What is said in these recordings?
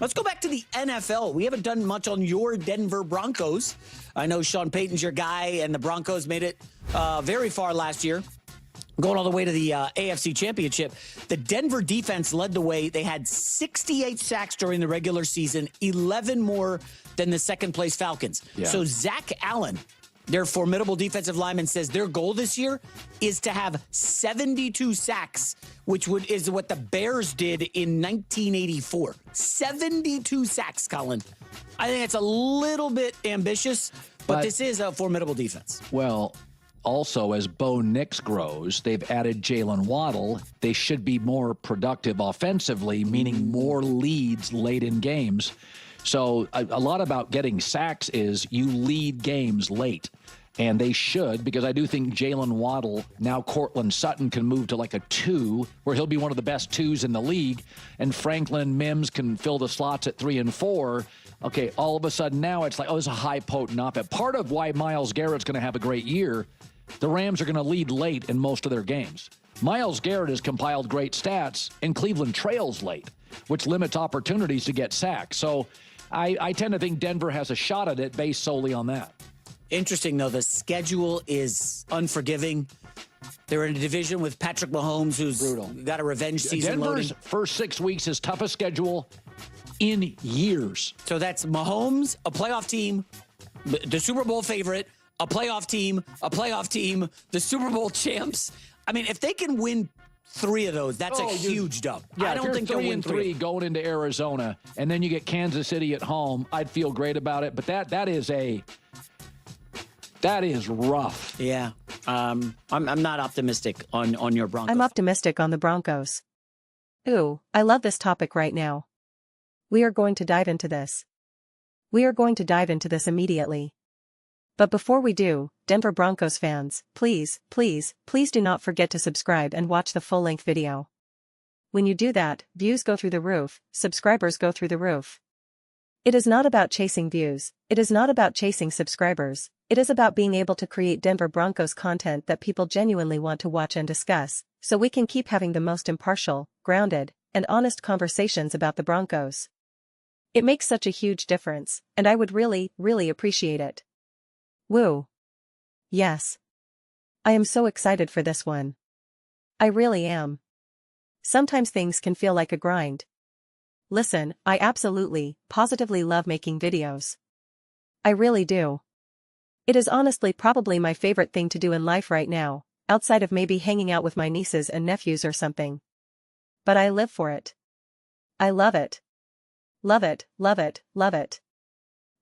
Let's go back to the NFL. We haven't done much on your Denver Broncos. I know Sean Payton's your guy, and the Broncos made it very far last year, going all the way to the AFC Championship. The Denver defense led the way. They had 68 sacks during the regular season, 11 more than the second-place Falcons. Yeah. So Zach Allen, their formidable defensive lineman, says their goal this year is to have 72 sacks, which is what the Bears did in 1984. 72 sacks, Colin. I think it's a little bit ambitious, but this is a formidable defense. Well, also, as Bo Nix grows, they've added Jalen Waddle. They should be more productive offensively, meaning more leads late in games. So a lot about getting sacks is you lead games late. And they should, because I do think Jalen Waddle, now Cortland Sutton can move to like a 2, where he'll be one of the best 2s in the league. And Franklin Mims can fill the slots at 3 and 4. Okay, all of a sudden now it's like, oh, it's a high potent offense. Part of why Myles Garrett's going to have a great year, the Rams are going to lead late in most of their games. Myles Garrett has compiled great stats, and Cleveland trails late, which limits opportunities to get sacks. So I tend to think Denver has a shot at it based solely on that. Interesting, though, the schedule is unforgiving. They're in a division with Patrick Mahomes, who's brutal, got a revenge season Denver's loading. First 6 weeks is toughest schedule in years. So that's Mahomes, a playoff team, the Super Bowl favorite, a playoff team, the Super Bowl champs. I mean, if they can win 3 of those, that's a huge dub. Yeah, I don't think they'll win 3 going into Arizona, and then you get Kansas City at home, I'd feel great about it. But that is rough. Yeah. I'm not optimistic on your Broncos. I'm optimistic on the Broncos. Ooh, I love this topic right now. We are going to dive into this. We are going to dive into this immediately. But before we do, Denver Broncos fans, please, please, please do not forget to subscribe and watch the full-length video. When you do that, views go through the roof, subscribers go through the roof. It is not about chasing views, it is not about chasing subscribers, it is about being able to create Denver Broncos content that people genuinely want to watch and discuss, so we can keep having the most impartial, grounded, and honest conversations about the Broncos. It makes such a huge difference, and I would really, really appreciate it. Woo. Yes. I am so excited for this one. I really am. Sometimes things can feel like a grind. Listen, I absolutely, positively love making videos. I really do. It is honestly probably my favorite thing to do in life right now, outside of maybe hanging out with my nieces and nephews or something. But I live for it. I love it. Love it, love it, love it.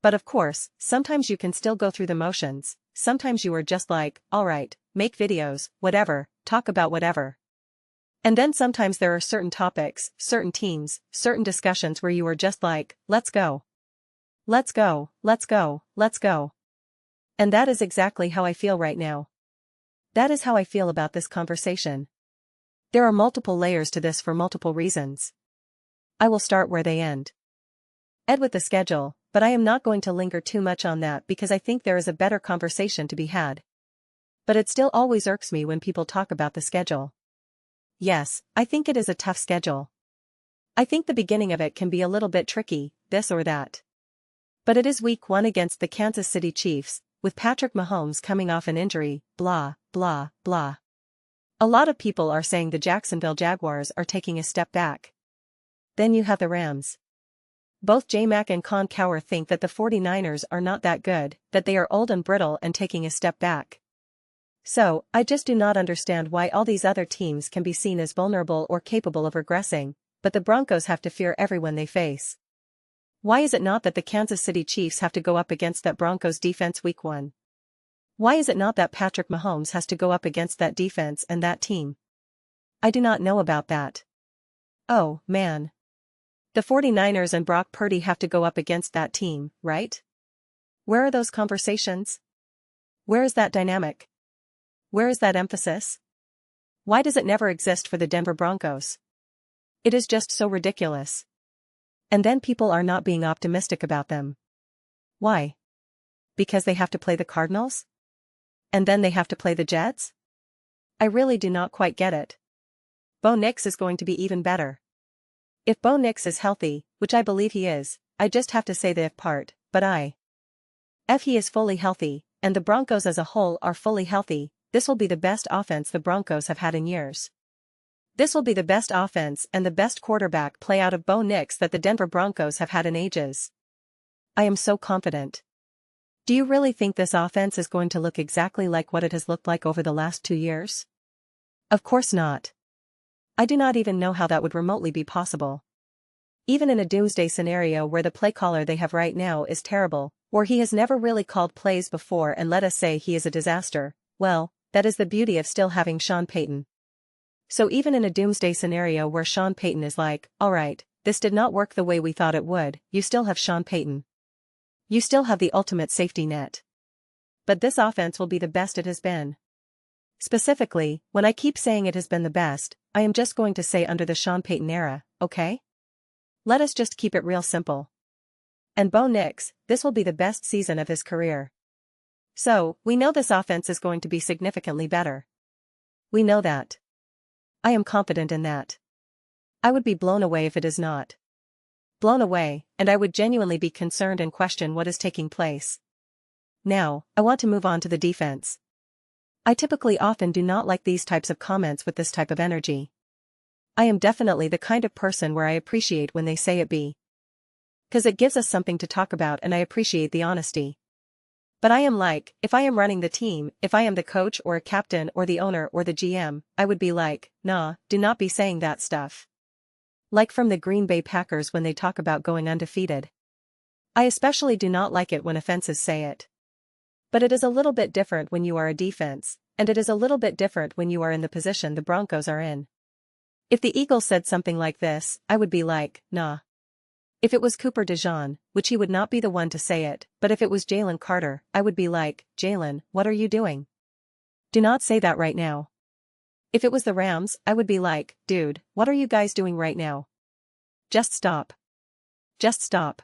But of course, sometimes you can still go through the motions, sometimes you are just like, alright, make videos, whatever, talk about whatever. And then sometimes there are certain topics, certain teams, certain discussions where you are just like, let's go. Let's go, let's go, let's go. And that is exactly how I feel right now. That is how I feel about this conversation. There are multiple layers to this for multiple reasons. I will start where they end. Ed with the schedule, but I am not going to linger too much on that because I think there is a better conversation to be had. But it still always irks me when people talk about the schedule. Yes, I think it is a tough schedule. I think the beginning of it can be a little bit tricky, this or that. But it is week 1 against the Kansas City Chiefs, with Patrick Mahomes coming off an injury, blah, blah, blah. A lot of people are saying the Jacksonville Jaguars are taking a step back. Then you have the Rams. Both J-Mac and Colin Cowherd think that the 49ers are not that good, that they are old and brittle and taking a step back. So, I just do not understand why all these other teams can be seen as vulnerable or capable of regressing, but the Broncos have to fear everyone they face. Why is it not that the Kansas City Chiefs have to go up against that Broncos defense week 1? Why is it not that Patrick Mahomes has to go up against that defense and that team? I do not know about that. Oh, man. The 49ers and Brock Purdy have to go up against that team, right? Where are those conversations? Where is that dynamic? Where is that emphasis? Why does it never exist for the Denver Broncos? It is just so ridiculous. And then people are not being optimistic about them. Why? Because they have to play the Cardinals? And then they have to play the Jets? I really do not quite get it. Bo Nix is going to be even better. If Bo Nix is healthy, which I believe he is, I just have to say the if part, but if he is fully healthy, and the Broncos as a whole are fully healthy, this will be the best offense the Broncos have had in years. This will be the best offense and the best quarterback play out of Bo Nix that the Denver Broncos have had in ages. I am so confident. Do you really think this offense is going to look exactly like what it has looked like over the last 2 years? Of course not. I do not even know how that would remotely be possible. Even in a doomsday scenario where the play caller they have right now is terrible, or he has never really called plays before and let us say he is a disaster, well, that is the beauty of still having Sean Payton. So even in a doomsday scenario where Sean Payton is like, alright, this did not work the way we thought it would, you still have Sean Payton. You still have the ultimate safety net. But this offense will be the best it has been. Specifically, when I keep saying it has been the best, I am just going to say under the Sean Payton era, okay? Let us just keep it real simple. And Bo Nix, this will be the best season of his career. So, we know this offense is going to be significantly better. We know that. I am confident in that. I would be blown away if it is not. Blown away, and I would genuinely be concerned and question what is taking place. Now, I want to move on to the defense. I typically often do not like these types of comments with this type of energy. I am definitely the kind of person where I appreciate when they say it be. 'Cause it gives us something to talk about and I appreciate the honesty. But I am like, if I am running the team, if I am the coach or a captain or the owner or the GM, I would be like, nah, do not be saying that stuff. Like from the Green Bay Packers when they talk about going undefeated. I especially do not like it when offenses say it. But it is a little bit different when you are a defense, and it is a little bit different when you are in the position the Broncos are in. If the Eagles said something like this, I would be like, nah. If it was Cooper DeJean, which he would not be the one to say it, but if it was Jalen Carter, I would be like, Jalen, what are you doing? Do not say that right now. If it was the Rams, I would be like, dude, what are you guys doing right now? Just stop. Just stop.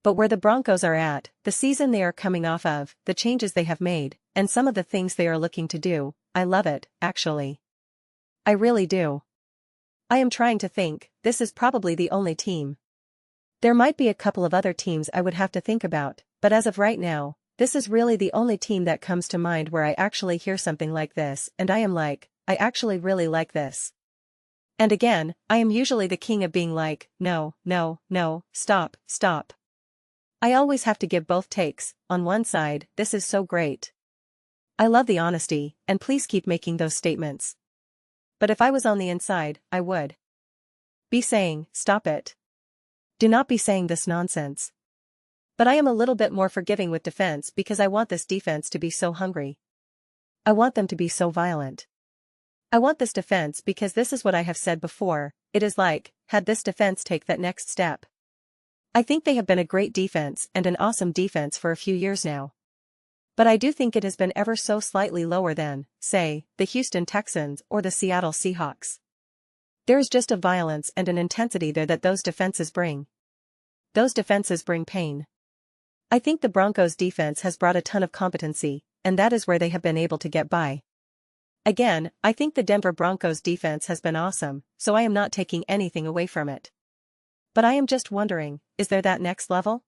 But where the Broncos are at, the season they are coming off of, the changes they have made, and some of the things they are looking to do, I love it, actually. I really do. I am trying to think, this is probably the only team. There might be a couple of other teams I would have to think about, but as of right now, this is really the only team that comes to mind where I actually hear something like this, and I am like, I actually really like this. And again, I am usually the king of being like, no, no, no, stop, stop. I always have to give both takes. On one side, this is so great. I love the honesty, and please keep making those statements. But if I was on the inside, I would be saying, stop it. Do not be saying this nonsense. But I am a little bit more forgiving with defense because I want this defense to be so hungry. I want them to be so violent. I want this defense because this is what I have said before, it is like, had this defense take that next step. I think they have been a great defense and an awesome defense for a few years now. But I do think it has been ever so slightly lower than, say, the Houston Texans or the Seattle Seahawks. There is just a violence and an intensity there that those defenses bring. Those defenses bring pain. I think the Broncos defense has brought a ton of competency, and that is where they have been able to get by. Again, I think the Denver Broncos defense has been awesome, so I am not taking anything away from it. But I am just wondering, is there that next level?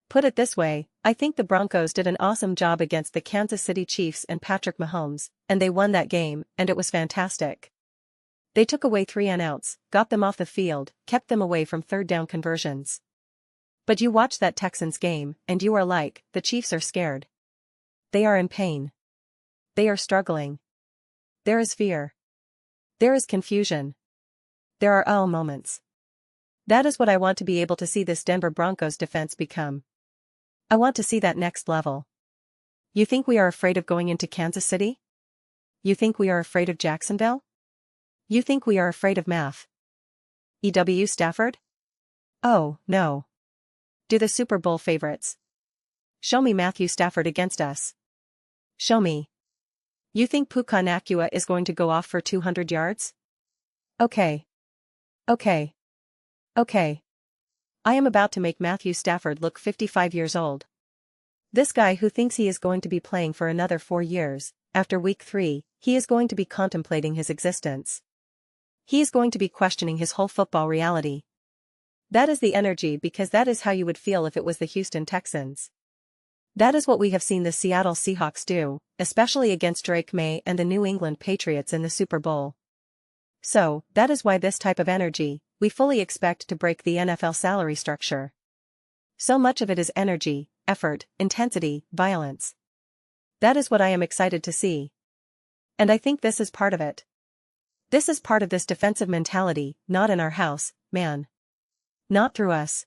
Put it this way, I think the Broncos did an awesome job against the Kansas City Chiefs and Patrick Mahomes, and they won that game, and it was fantastic. They took away 3 and-outs, got them off the field, kept them away from third down conversions. But you watch that Texans game, and you are like, the Chiefs are scared. They are in pain. They are struggling. There is fear. There is confusion. There are oh moments. That is what I want to be able to see this Denver Broncos defense become. I want to see that next level. You think we are afraid of going into Kansas City? You think we are afraid of Jacksonville? You think we are afraid of E.W. Stafford? Oh, no. Do the Super Bowl favorites. Show me Matthew Stafford against us. Show me. You think Puka Nacua is going to go off for 200 yards? Okay. Okay. Okay. I am about to make Matthew Stafford look 55 years old. This guy who thinks he is going to be playing for another 4 years, after week 3, he is going to be contemplating his existence. He is going to be questioning his whole football reality. That is the energy because that is how you would feel if it was the Houston Texans. That is what we have seen the Seattle Seahawks do, especially against Drake May and the New England Patriots in the Super Bowl. So, that is why this type of energy, we fully expect to break the NFL salary structure. So much of it is energy, effort, intensity, violence. That is what I am excited to see. And I think this is part of it. This is part of this defensive mentality, not in our house, man. Not through us.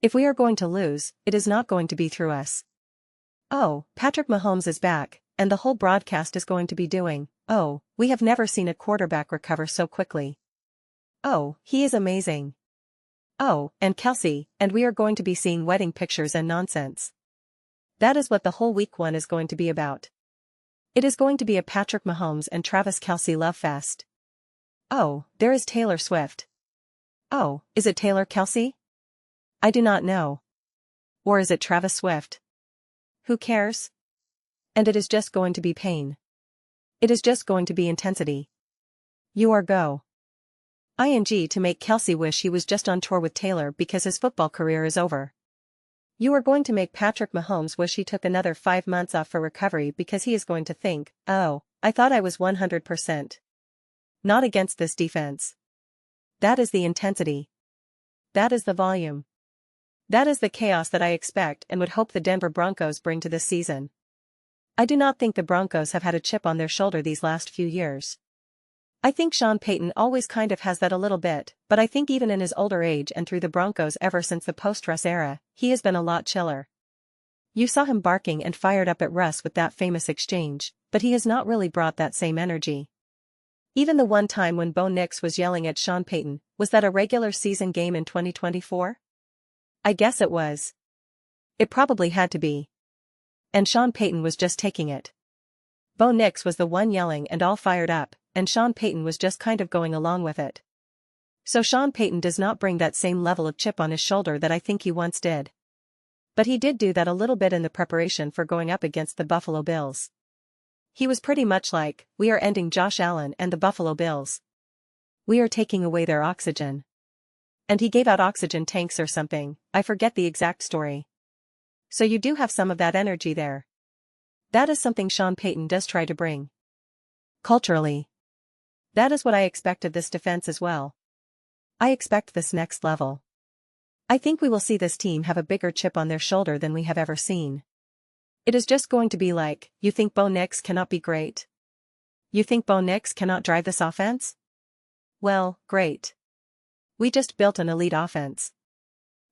If we are going to lose, it is not going to be through us. Oh, Patrick Mahomes is back, and the whole broadcast is going to be doing, oh, we have never seen a quarterback recover so quickly. Oh, he is amazing. Oh, and Kelsey, and we are going to be seeing wedding pictures and nonsense. That is what the whole week 1 is going to be about. It is going to be a Patrick Mahomes and Travis Kelsey love fest. Oh, there is Taylor Swift. Oh, is it Taylor Kelsey? I do not know. Or is it Travis Swift? Who cares? And it is just going to be pain. It is just going to be intensity. You are go. ING to make Kelsey wish he was just on tour with Taylor because his football career is over. You are going to make Patrick Mahomes wish he took another 5 months off for recovery because he is going to think, oh, I thought I was 100%. Not against this defense. That is the intensity. That is the volume. That is the chaos that I expect and would hope the Denver Broncos bring to this season. I do not think the Broncos have had a chip on their shoulder these last few years. I think Sean Payton always kind of has that a little bit, but I think even in his older age and through the Broncos ever since the post-Russ era, he has been a lot chiller. You saw him barking and fired up at Russ with that famous exchange, but he has not really brought that same energy. Even the one time when Bo Nix was yelling at Sean Payton, was that a regular season game in 2024? I guess it was. It probably had to be. And Sean Payton was just taking it. Bo Nix was the one yelling and all fired up, and Sean Payton was just kind of going along with it. So Sean Payton does not bring that same level of chip on his shoulder that I think he once did. But he did do that a little bit in the preparation for going up against the Buffalo Bills. He was pretty much like, we are ending Josh Allen and the Buffalo Bills. We are taking away their oxygen. And he gave out oxygen tanks or something, I forget the exact story. So you do have some of that energy there. That is something Sean Payton does try to bring. Culturally. That is what I expect of this defense as well. I expect this next level. I think we will see this team have a bigger chip on their shoulder than we have ever seen. It is just going to be like, you think Bo Nix cannot be great? You think Bo Nix cannot drive this offense? Well, great. We just built an elite offense.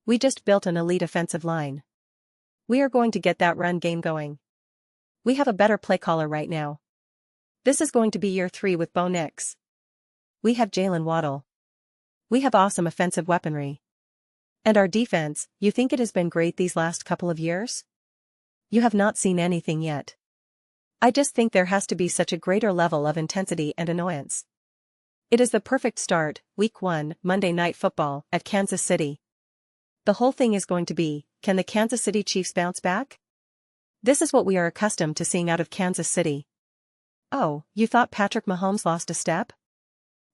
We just built an elite offensive line. We are going to get that run game going. We have a better play caller right now. This is going to be year 3 with Bo Nix. We have Jalen Waddle. We have awesome offensive weaponry. And our defense, you think it has been great these last couple of years? You have not seen anything yet. I just think there has to be such a greater level of intensity and annoyance. It is the perfect start, week 1, Monday Night Football, at Kansas City. The whole thing is going to be, can the Kansas City Chiefs bounce back? This is what we are accustomed to seeing out of Kansas City. Oh, you thought Patrick Mahomes lost a step?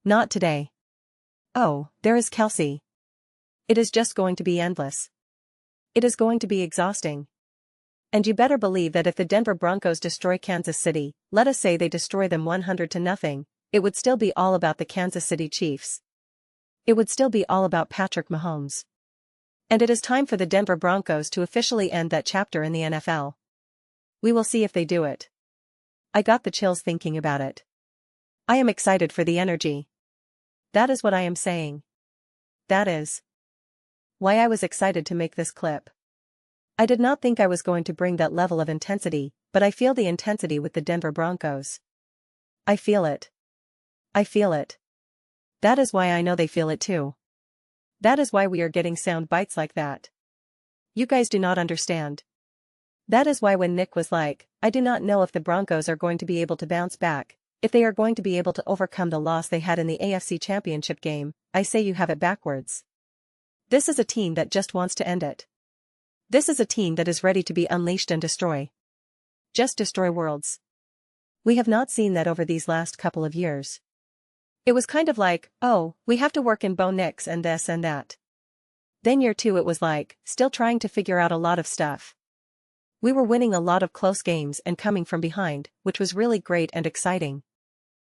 Not today. Oh, there is Kelsey. It is just going to be endless. It is going to be exhausting. And you better believe that if the Denver Broncos destroy Kansas City, let us say they destroy them 100-0, it would still be all about the Kansas City Chiefs. It would still be all about Patrick Mahomes. And it is time for the Denver Broncos to officially end that chapter in the NFL. We will see if they do it. I got the chills thinking about it. I am excited for the energy. That is what I am saying. That is why I was excited to make this clip. I did not think I was going to bring that level of intensity, but I feel the intensity with the Denver Broncos. I feel it. I feel it. That is why I know they feel it too. That is why we are getting sound bites like that. You guys do not understand. That is why when Nick was like, I do not know if the Broncos are going to be able to bounce back, if they are going to be able to overcome the loss they had in the AFC Championship game, I say you have it backwards. This is a team that just wants to end it. This is a team that is ready to be unleashed and destroy. Just destroy worlds. We have not seen that over these last couple of years. It was kind of like, oh, we have to work in Bo Nix and this and that. Then year 2 it was like, still trying to figure out a lot of stuff. We were winning a lot of close games and coming from behind, which was really great and exciting.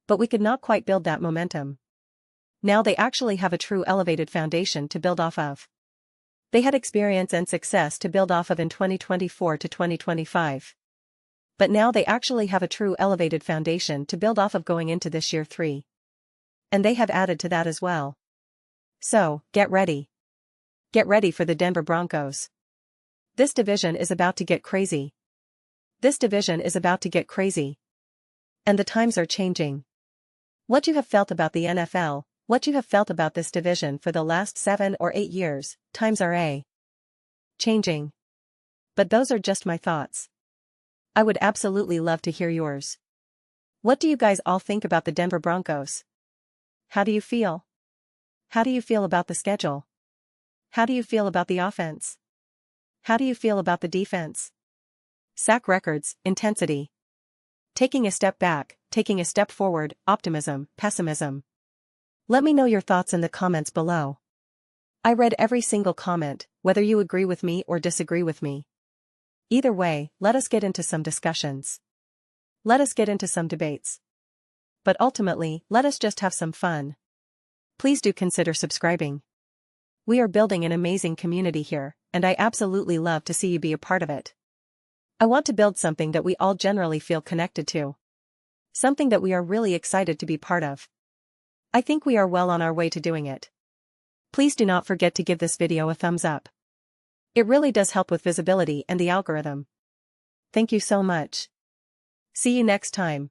But we could not quite build that momentum. Now they actually have a true elevated foundation to build off of. They had experience and success to build off of in 2024 to 2025. But now they actually have a true elevated foundation to build off of going into this year 3. And they have added to that as well. So, get ready. Get ready for the Denver Broncos. This division is about to get crazy. This division is about to get crazy. And the times are changing. What you have felt about the NFL, what you have felt about this division for the last 7 or 8 years, times are changing. But those are just my thoughts. I would absolutely love to hear yours. What do you guys all think about the Denver Broncos? How do you feel? How do you feel about the schedule? How do you feel about the offense? How do you feel about the defense? Sack records, intensity. Taking a step back, taking a step forward, optimism, pessimism. Let me know your thoughts in the comments below. I read every single comment, whether you agree with me or disagree with me. Either way, let us get into some discussions. Let us get into some debates. But ultimately, let us just have some fun. Please do consider subscribing. We are building an amazing community here, and I absolutely love to see you be a part of it. I want to build something that we all generally feel connected to. Something that we are really excited to be part of. I think we are well on our way to doing it. Please do not forget to give this video a thumbs up. It really does help with visibility and the algorithm. Thank you so much. See you next time.